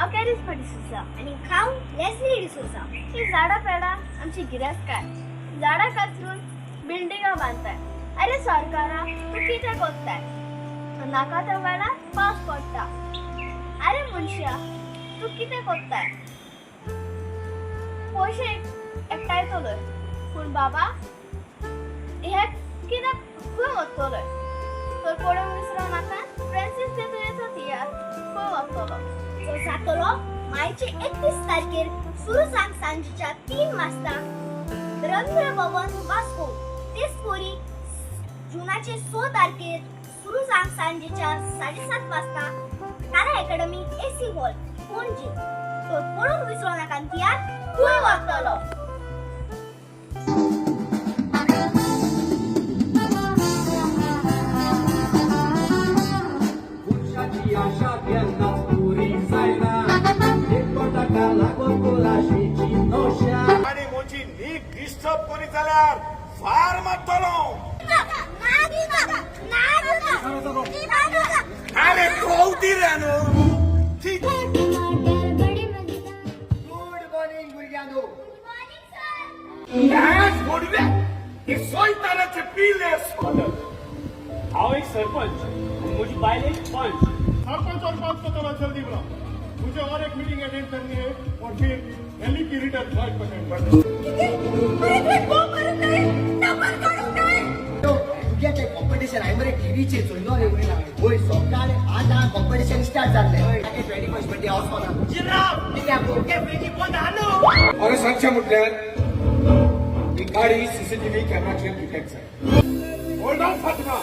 अकॅरिस डिसोजा आणि हांव लेस्ली डिसोजा. ही झाडा पेडा आमची गिरेस्तकार. झाडां कातरून बिल्डिंगा बांदताय. अरे सरकारा तू कितें कोत्ताय? नाका त्या वेळार पावस पडटा. अरे मनशा तू कितें कोत्ताय? पयशे एकठांयतलोय पूण बाबा हे कित्याक खंय वतलोय? तर पळोवन विसरो नाका फ्रांसीस देतुयेचो तियार खंय वतलो? तो जातलो मार्च 31 तारखेर सुरसांग सांजेच्या 3 वाजता रवींद्र भवन वास्को. तेच पोरी जुनाचे 6 तारखेर सुरसांग सांजेच्या 7:30 वाजता तारा अकॅडमी एसी हॉल पणजी. तो पळोवन विसरो नाका तियार खंय वतलो? आणि मोची नीट डिस्टर्ब कोणी जाल्यार फार मारतलो. अरे कौती रे न्हू. गुड मॉर्निंग भुरग्यांनो. हे सोयतानाचे पिले सोडत. हांव एक सरपंच आणि म्हजी बायल एक पंच. सरपंच और पंच को थोड़ा जल्दी बुलाओ. मुझे और एक मीटिंग अटेंड करनी है और फिर दिल्ली की रिटर्न फ्लाइट पकड़नी तुझ्याचे कॉम्पिटिशन आहे बरे टीव्हीचे चोयलो रे होय सकाळी आज हा कॉम्पिटिशन स्टार्ट जाल्ले. 21st बर्थडे हाऊस होना जिराफ कित्याक कॅफेची पण आलो. अरे सांगच्या म्हटल्यार ही गाडी सीसीटीव्ही कॅमेराचेर डिटेक्ट जाय. Hold on Fatima.